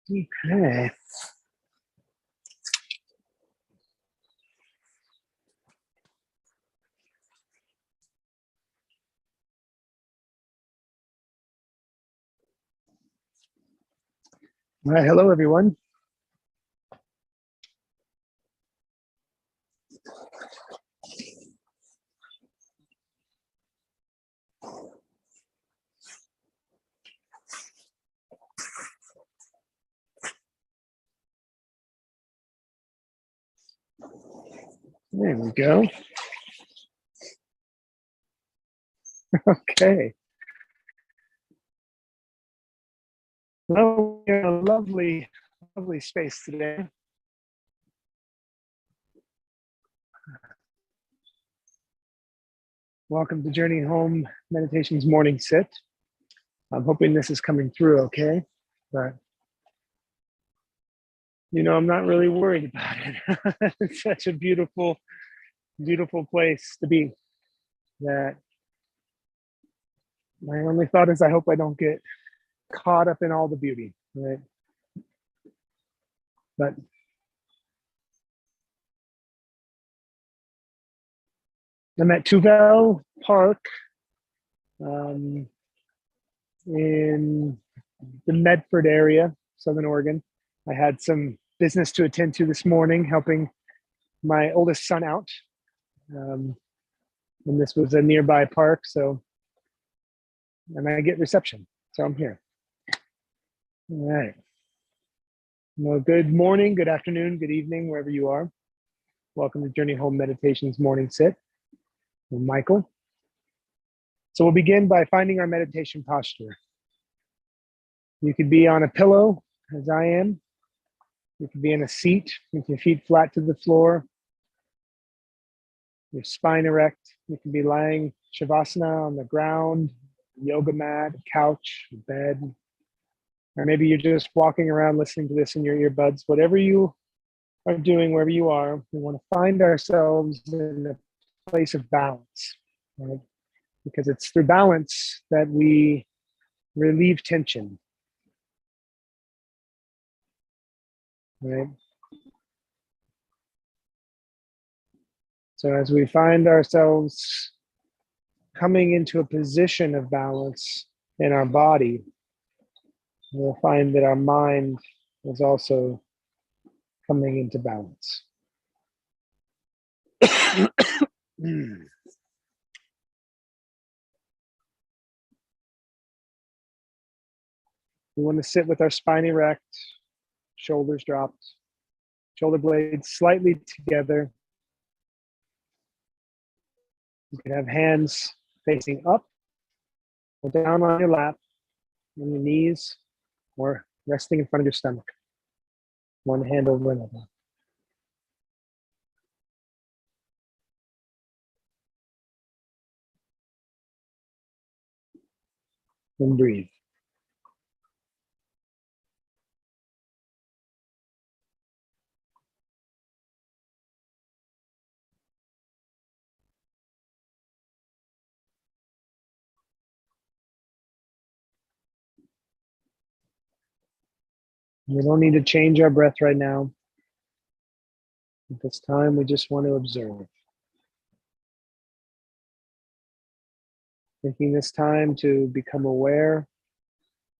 Okay. All right, hello everyone. There we go. Okay. Well, we're in a lovely, lovely space today. Welcome to Journey Home Meditation's morning sit. I'm hoping this is coming through okay, but I'm not really worried about it. It's such a beautiful, beautiful place to be that my only thought is I hope I don't get caught up in all the beauty, right? But I'm at Tuval Park in the Medford area, Southern Oregon. I had some business to attend to this morning, helping my oldest son out. And this was a nearby park, and I get reception, so I'm here. All right. Well, good morning, good afternoon, good evening, wherever you are. Welcome to Journey Home Meditation's morning sit. I'm Michael. So we'll begin by finding our meditation posture. You could be on a pillow, as I am. You could be in a seat with your feet flat to the floor, your spine erect. You can be lying Shavasana on the ground, yoga mat, couch, bed, or maybe you're just walking around listening to this in your earbuds. Whatever you are doing, wherever you are, we want to find ourselves in a place of balance, right? Because it's through balance that we relieve tension, right? So as we find ourselves coming into a position of balance in our body, we'll find that our mind is also coming into balance. We want to sit with our spine erect, shoulders dropped, shoulder blades slightly together. You can have hands facing up or down on your lap, on your knees, or resting in front of your stomach. One hand over another. And breathe. We don't need to change our breath right now. At this time, we just want to observe. Taking this time to become aware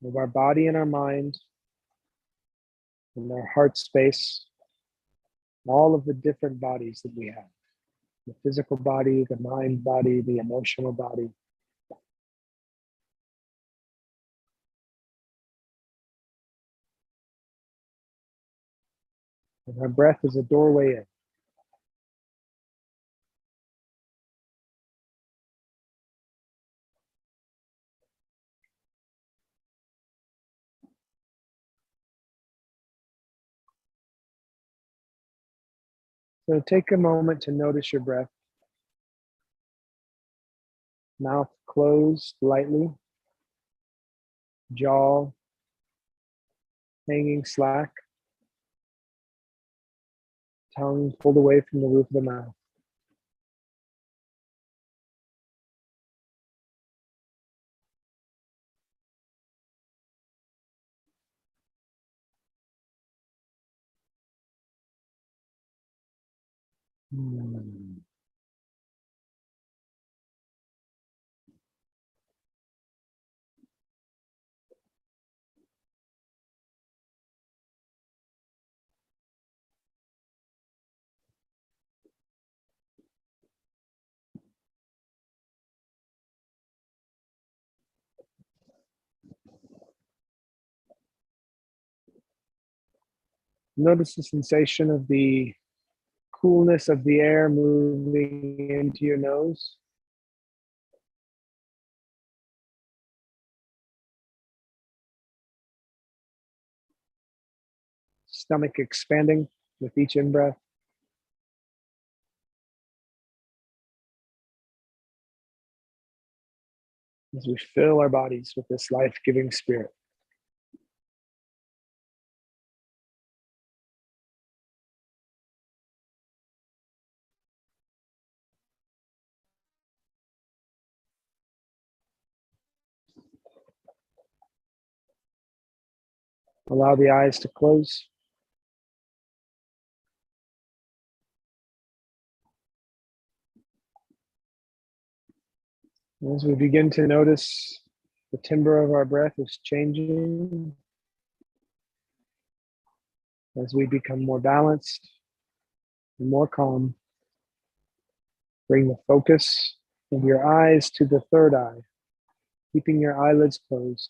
of our body and our mind, and our heart space, all of the different bodies that we have. The physical body, the mind body, the emotional body. And our breath is a doorway in. So take a moment to notice your breath. Mouth closed lightly. Jaw hanging slack. Tongue pulled away from the roof of the mouth. Hmm. Notice the sensation of the coolness of the air moving into your nose. Stomach expanding with each in-breath. As we fill our bodies with this life-giving spirit. Allow the eyes to close. As we begin to notice the timbre of our breath is changing, as we become more balanced and more calm, bring the focus of your eyes to the third eye, keeping your eyelids closed.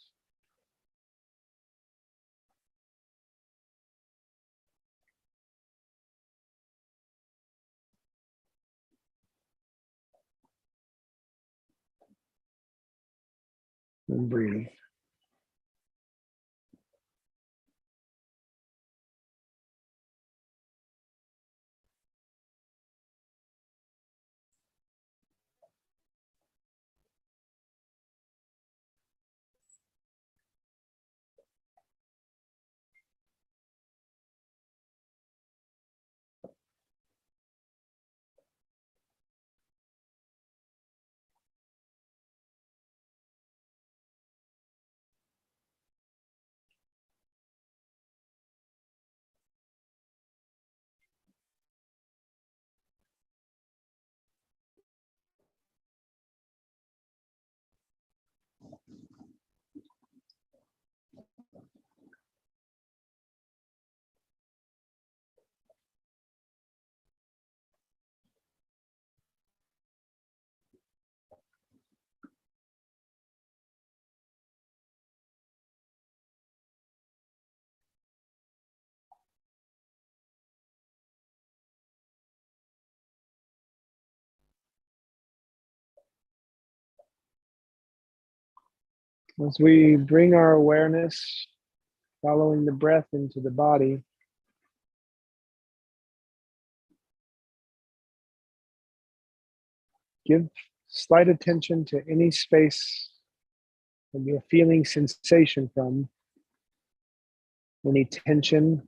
And breathe. As we bring our awareness, following the breath into the body, give slight attention to any space that you're feeling sensation from, any tension,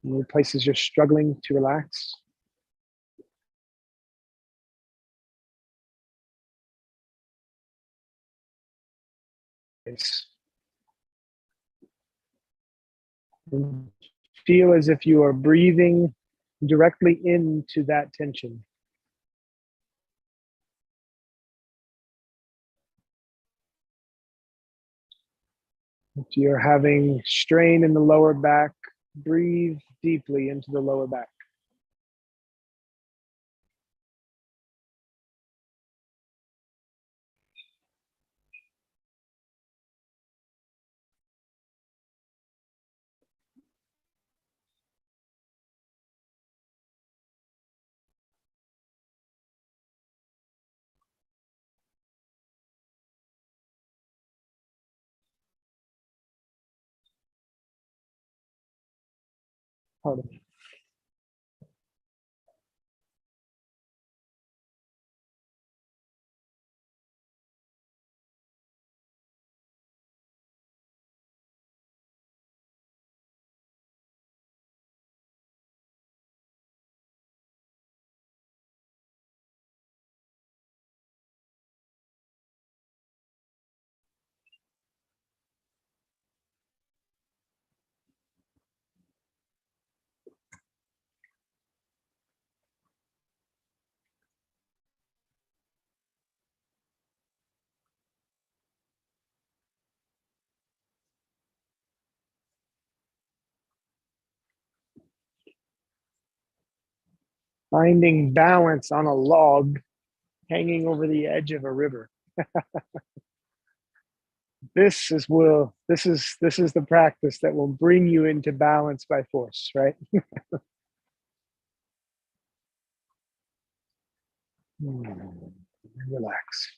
any places you're struggling to relax. And feel as if you are breathing directly into that tension. If you're having strain in the lower back, breathe deeply into the lower back. Pardon me. Finding balance on a log hanging over the edge of a river. This is the practice that will bring you into balance by force, right? Relax.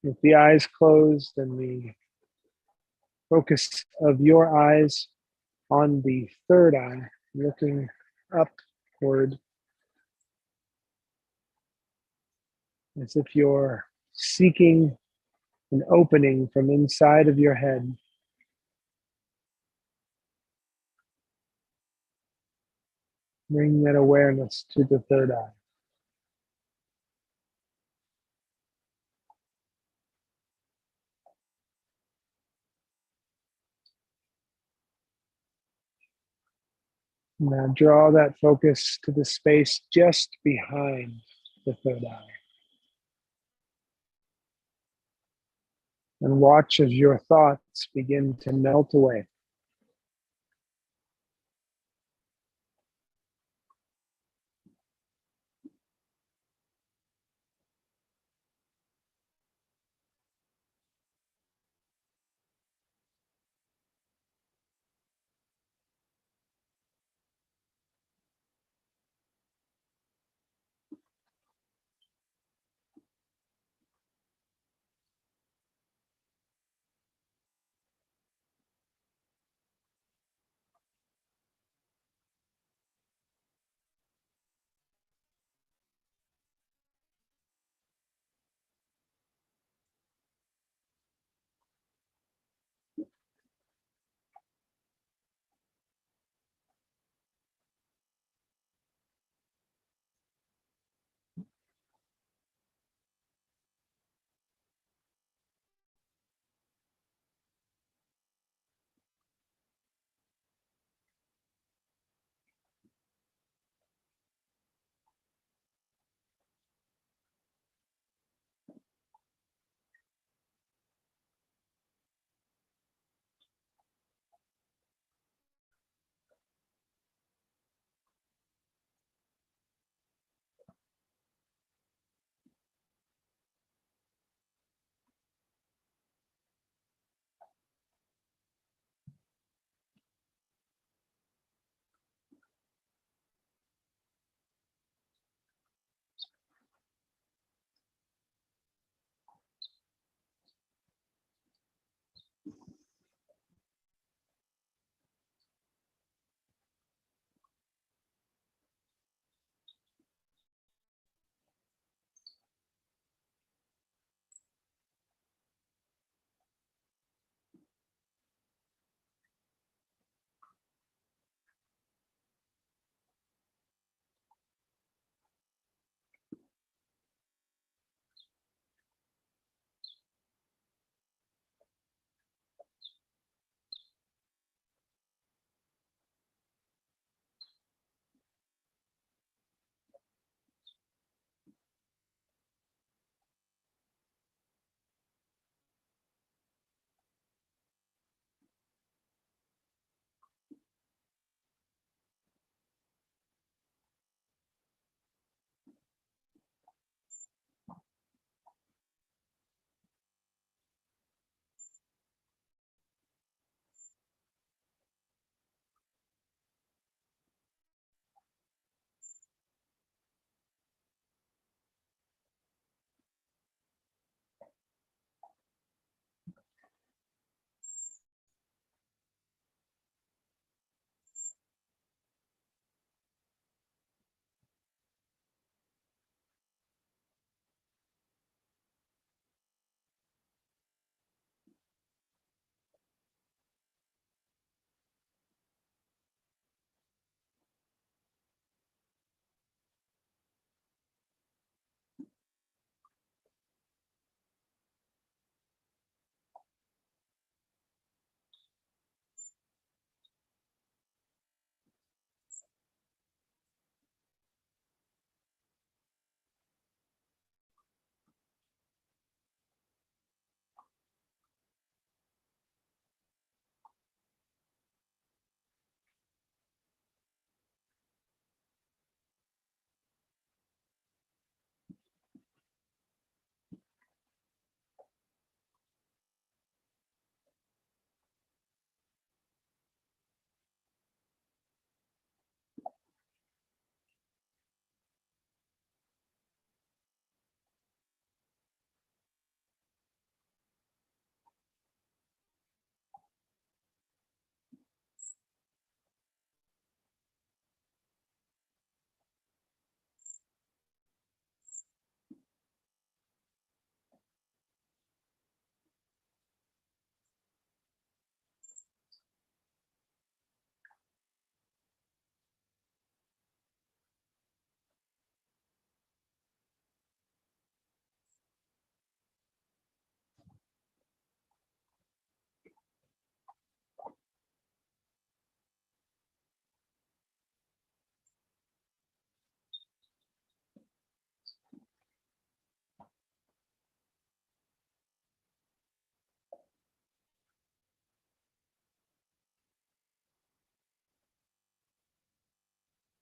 With the eyes closed and the focus of your eyes on the third eye, looking upward as if you're seeking an opening from inside of your head. Bring that awareness to the third eye. Now draw that focus to the space just behind the third eye. And watch as your thoughts begin to melt away.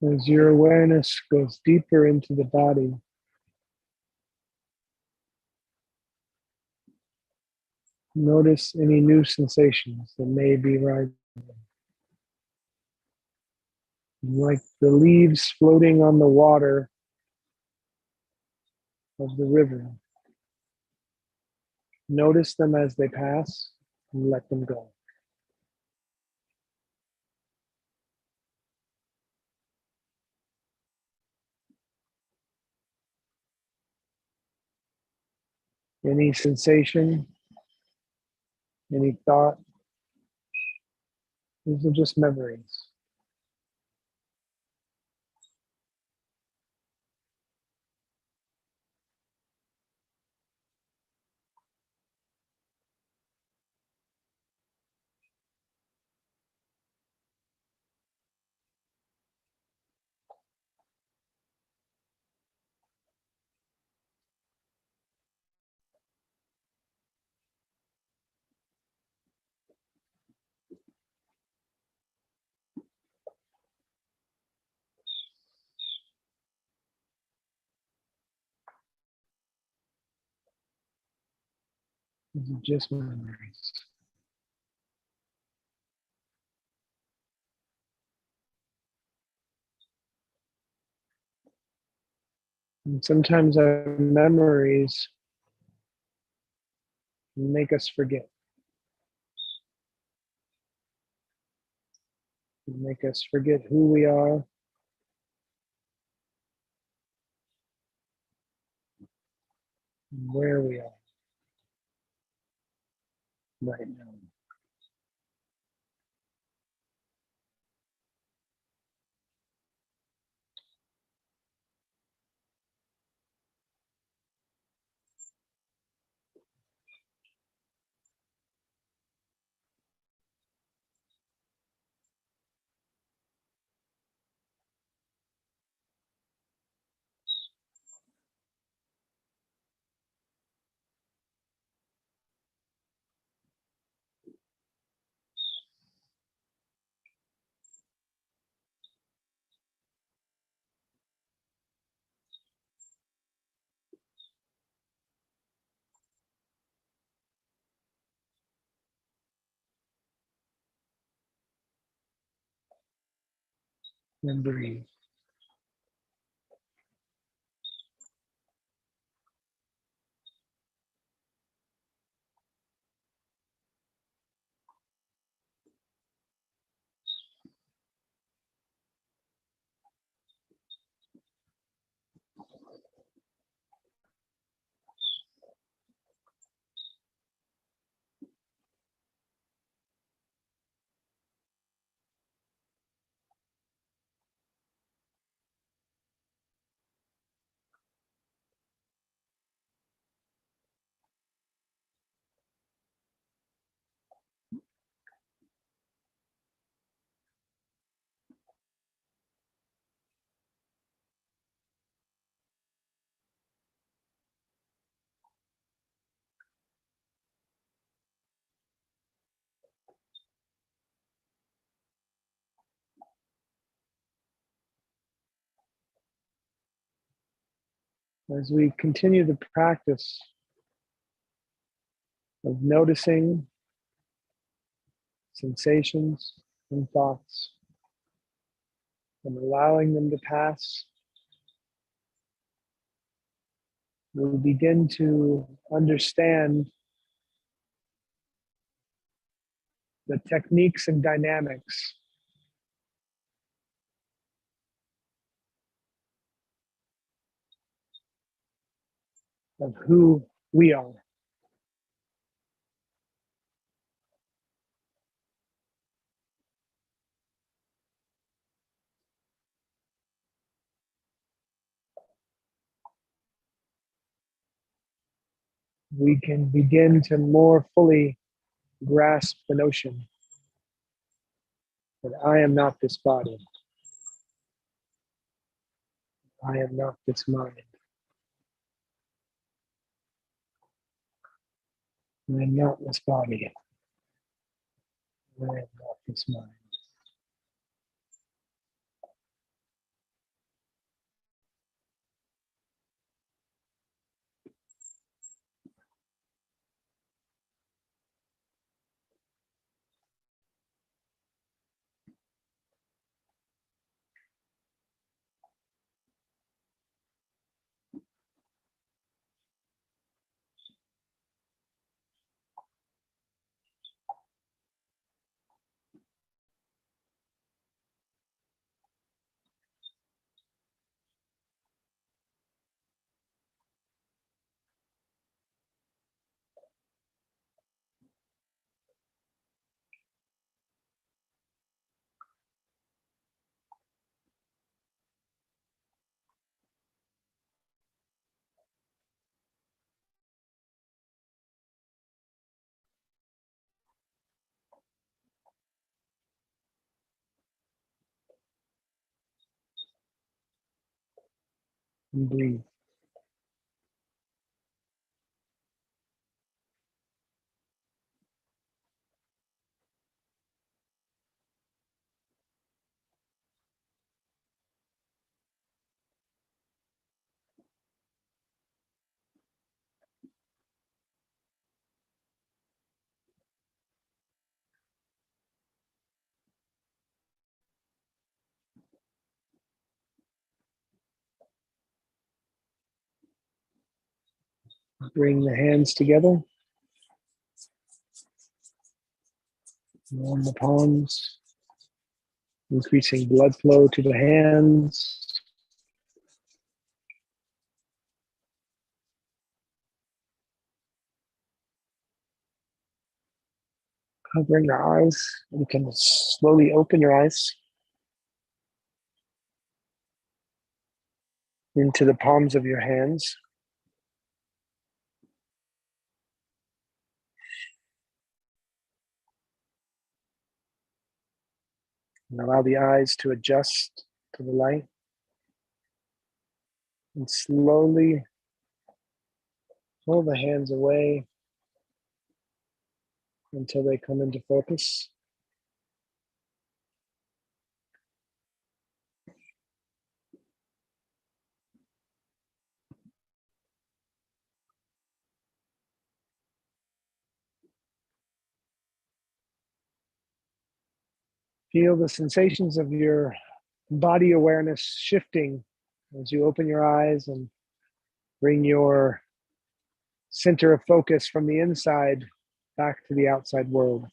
As your awareness goes deeper into the body, notice any new sensations that may be rising, like the leaves floating on the water of the river. Notice them as they pass and let them go. Any sensation, any thought, these are just memories. These are just memories. And sometimes our memories make us forget. They make us forget who we are, and where we are right now. And breathe. As we continue the practice of noticing sensations and thoughts and allowing them to pass, we begin to understand the techniques and dynamics of who we are. We can begin to more fully grasp the notion that I am not this body. I am not this mind. I am not this body. I am not this mind. and breathe. Bring the hands together. Warm the palms, increasing blood flow to the hands. Covering the eyes, you can slowly open your eyes into the palms of your hands. And allow the eyes to adjust to the light. And slowly pull the hands away until they come into focus. Feel the sensations of your body awareness shifting as you open your eyes and bring your center of focus from the inside back to the outside world.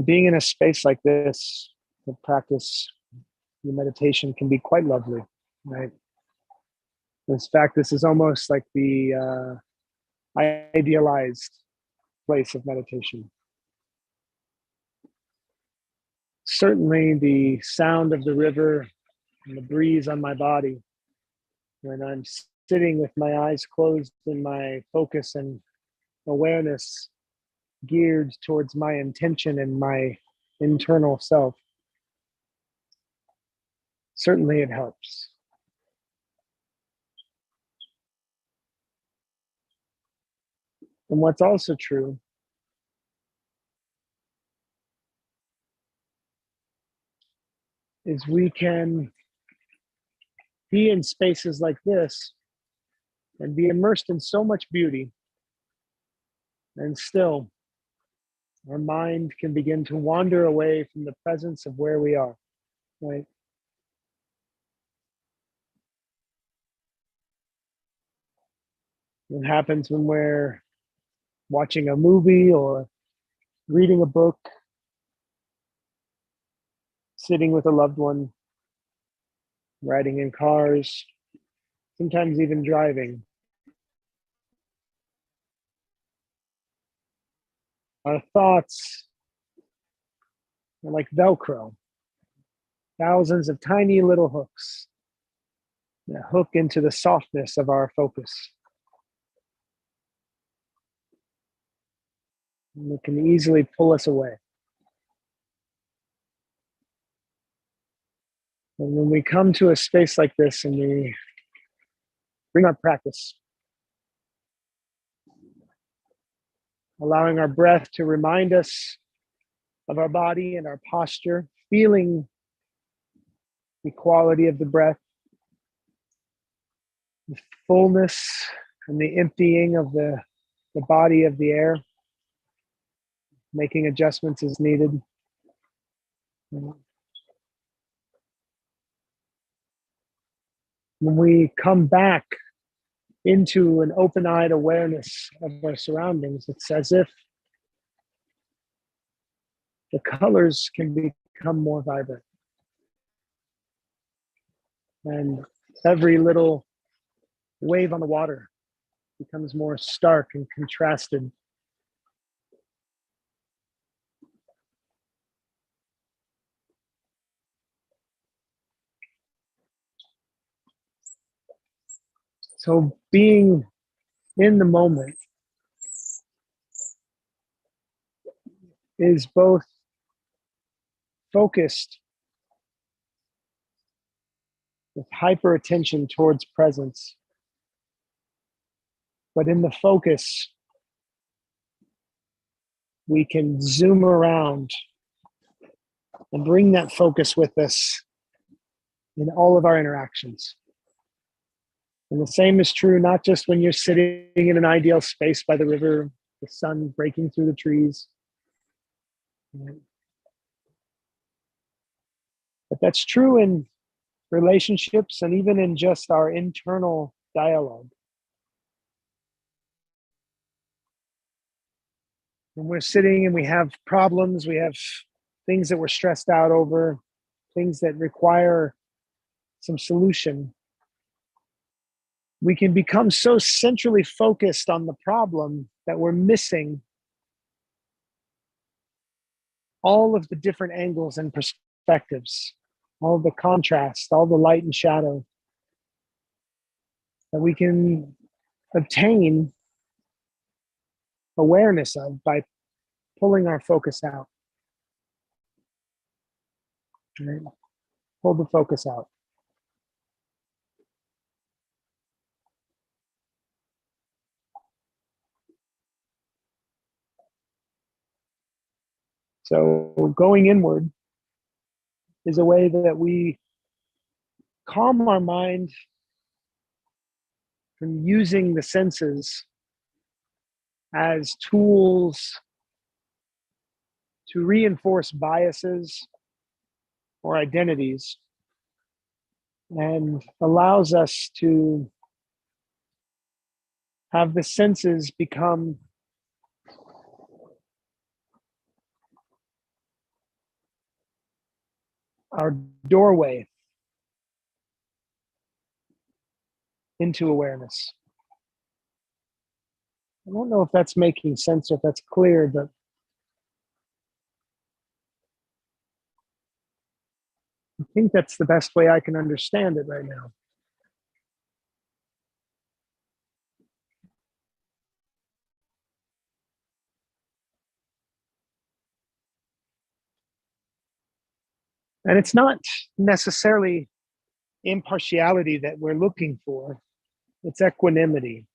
Being in a space like this to practice your meditation can be quite lovely, right? In fact, this is almost like the idealized place of meditation. Certainly, the sound of the river and the breeze on my body when I'm sitting with my eyes closed and my focus and awareness geared towards my intention and my internal self. Certainly, it helps. And what's also true is we can be in spaces like this and be immersed in so much beauty, and still our mind can begin to wander away from the presence of where we are, right? It happens when we're watching a movie or reading a book, sitting with a loved one, riding in cars, sometimes even driving. Our thoughts are like Velcro, thousands of tiny little hooks that hook into the softness of our focus. And it can easily pull us away. And when we come to a space like this and we bring our practice, allowing our breath to remind us of our body and our posture, feeling the quality of the breath, the fullness and the emptying of the body of the air, making adjustments as needed. When we come back into an open-eyed awareness of our surroundings. It's as if the colors can become more vibrant. And every little wave on the water becomes more stark and contrasted. So being in the moment is both focused with hyper attention towards presence, but in the focus, we can zoom around and bring that focus with us in all of our interactions. And the same is true not just when you're sitting in an ideal space by the river, the sun breaking through the trees, but that's true in relationships and even in just our internal dialogue. When we're sitting and we have problems, we have things that we're stressed out over, things that require some solution, we can become so centrally focused on the problem that we're missing all of the different angles and perspectives, all the contrast, all the light and shadow that we can obtain awareness of by pulling our focus out. Right? Pull the focus out. So going inward is a way that we calm our mind from using the senses as tools to reinforce biases or identities, and allows us to have the senses become our doorway into awareness. I don't know if that's making sense or if that's clear, but I think that's the best way I can understand it right now. And it's not necessarily impartiality that we're looking for, it's equanimity.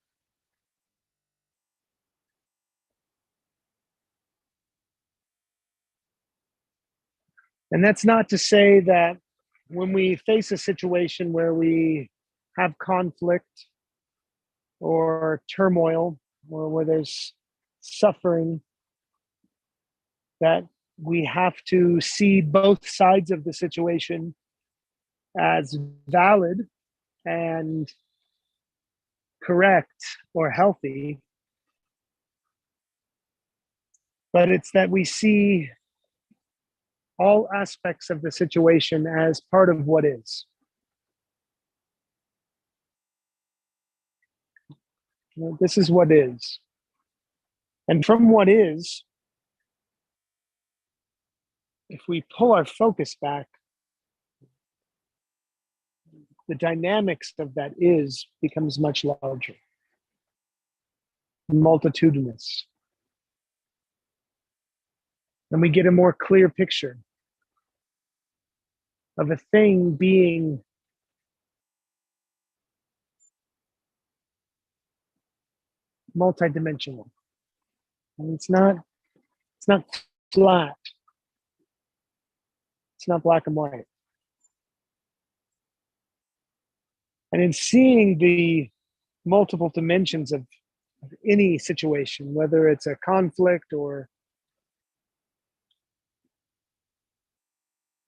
And that's not to say that when we face a situation where we have conflict or turmoil or where there's suffering, that we have to see both sides of the situation as valid and correct or healthy, but it's that we see all aspects of the situation as part of what is. You know, this is what is. And from what is, if we pull our focus back, the dynamics of that is becomes much larger, multitudinous. And we get a more clear picture of a thing being multidimensional. And it's not flat. It's not black and white. And in seeing the multiple dimensions of any situation, whether it's a conflict or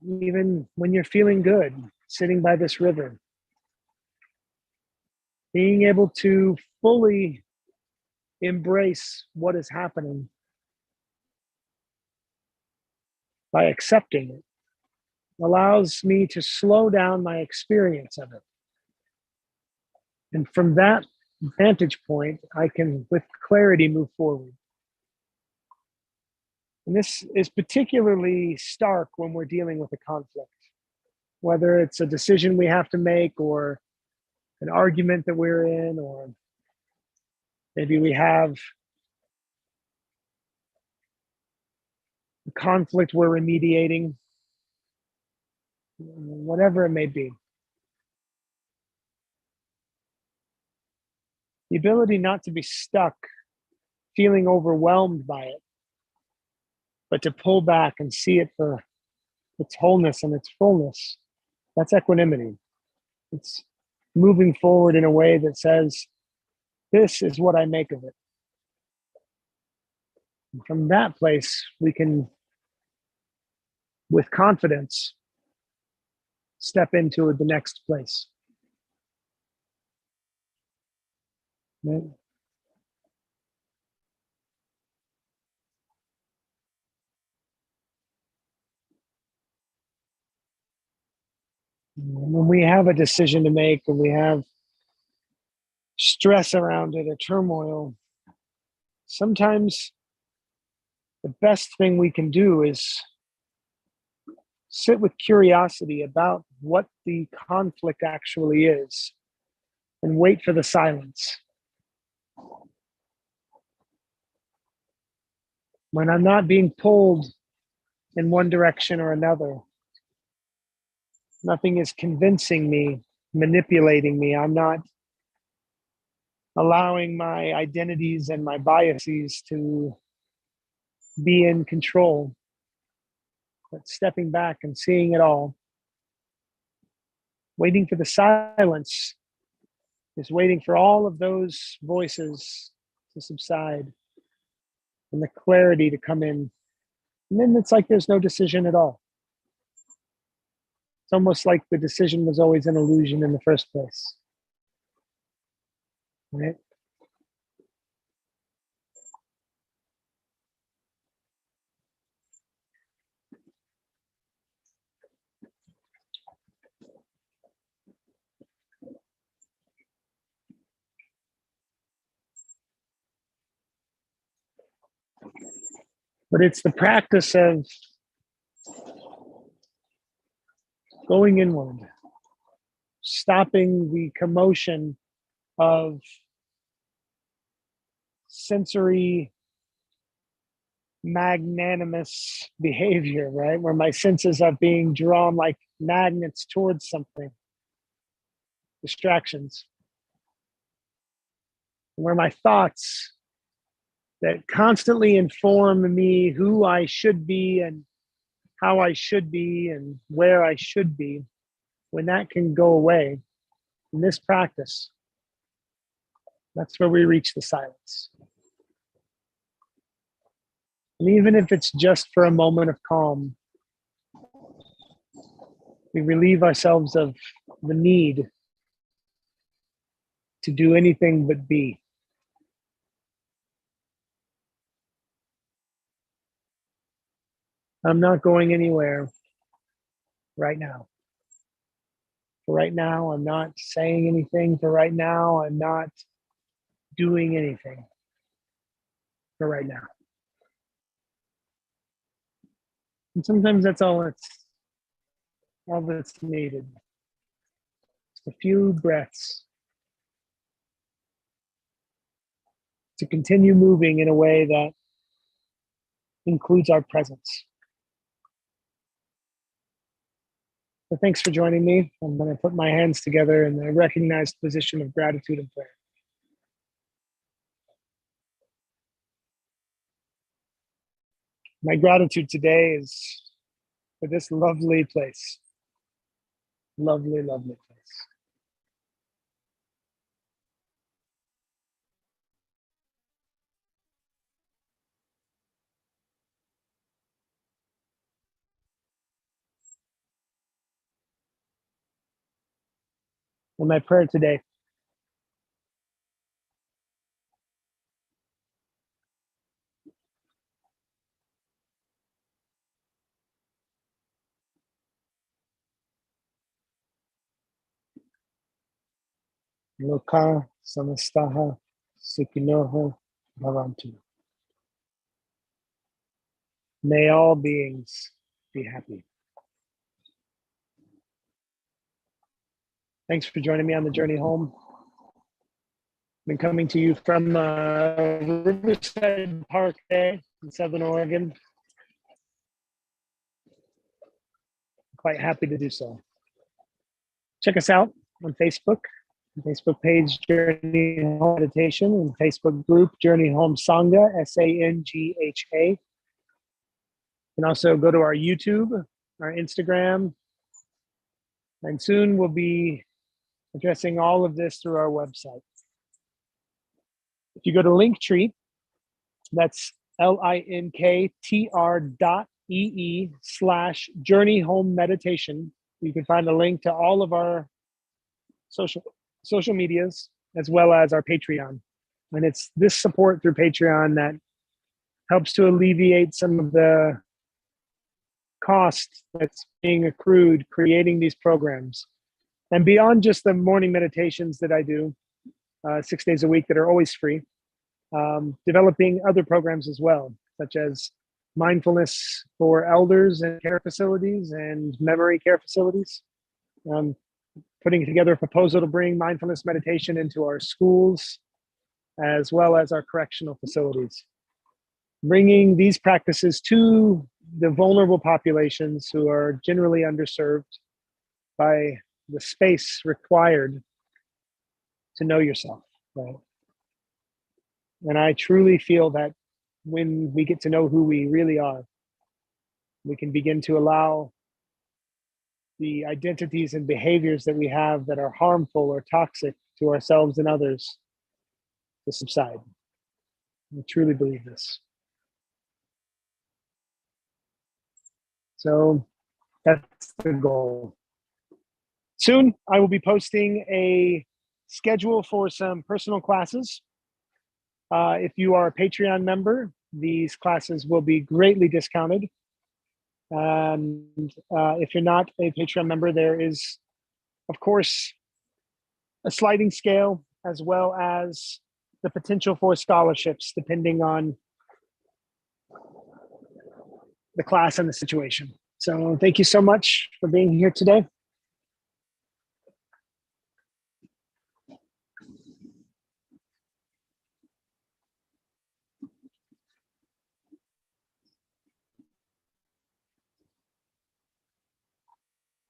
even when you're feeling good, sitting by this river, being able to fully embrace what is happening by accepting it allows me to slow down my experience of it. And from that vantage point, I can, with clarity, move forward. And this is particularly stark when we're dealing with a conflict, whether it's a decision we have to make or an argument that we're in, or maybe we have a conflict we're remediating, whatever it may be. The ability not to be stuck, feeling overwhelmed by it, but to pull back and see it for its wholeness and its fullness. That's equanimity. It's moving forward in a way that says, this is what I make of it. And from that place, we can, with confidence, step into the next place. Right? When we have a decision to make and we have stress around it or turmoil, sometimes the best thing we can do is sit with curiosity about what the conflict actually is and wait for the silence. When I'm not being pulled in one direction or another, nothing is convincing me, manipulating me. I'm not allowing my identities and my biases to be in control, but stepping back and seeing it all. Waiting for the silence is waiting for all of those voices to subside and the clarity to come in. And then it's like there's no decision at all. It's almost like the decision was always an illusion in the first place. Right? But it's the practice of going inward, stopping the commotion of sensory magnanimous behavior, right? Where my senses are being drawn like magnets towards something, distractions. Where my thoughts that constantly inform me who I should be and how I should be and where I should be, when that can go away in this practice, that's where we reach the silence. And even if it's just for a moment of calm, we relieve ourselves of the need to do anything but be. I'm not going anywhere right now. For right now, I'm not saying anything. For right now, I'm not doing anything. For right now. And sometimes that's all that's needed. Just a few breaths to continue moving in a way that includes our presence. So thanks for joining me. I'm going to put my hands together in the recognized position of gratitude and prayer. My gratitude today is for this lovely place. Lovely, lovely place. And my prayer today Loka samastaha sukinoho bhavantu. May all beings be happy. Thanks for joining me on the journey home. Been coming to you from Riverside Park in Southern Oregon. Quite happy to do so. Check us out on Facebook, Facebook page Journey Home Meditation, and Facebook group Journey Home Sangha, Sangha. You can also go to our YouTube, our Instagram, and soon we'll be addressing all of this through our website. If you go to Linktree, that's linktr.ee/Journey Home Meditation. You can find a link to all of our social medias, as well as our Patreon. And it's this support through Patreon that helps to alleviate some of the cost that's being accrued creating these programs. And beyond just the morning meditations that I do 6 days a week that are always free, developing other programs as well, such as mindfulness for elders and care facilities and memory care facilities. Putting together a proposal to bring mindfulness meditation into our schools, as well as our correctional facilities. Bringing these practices to the vulnerable populations who are generally underserved by the space required to know yourself, right? And I truly feel that when we get to know who we really are, we can begin to allow the identities and behaviors that we have that are harmful or toxic to ourselves and others to subside. I truly believe this. So that's the goal. Soon, I will be posting a schedule for some personal classes. If you are a Patreon member, these classes will be greatly discounted. And if you're not a Patreon member, there is, of course, a sliding scale, as well as the potential for scholarships, depending on the class and the situation. So thank you so much for being here today.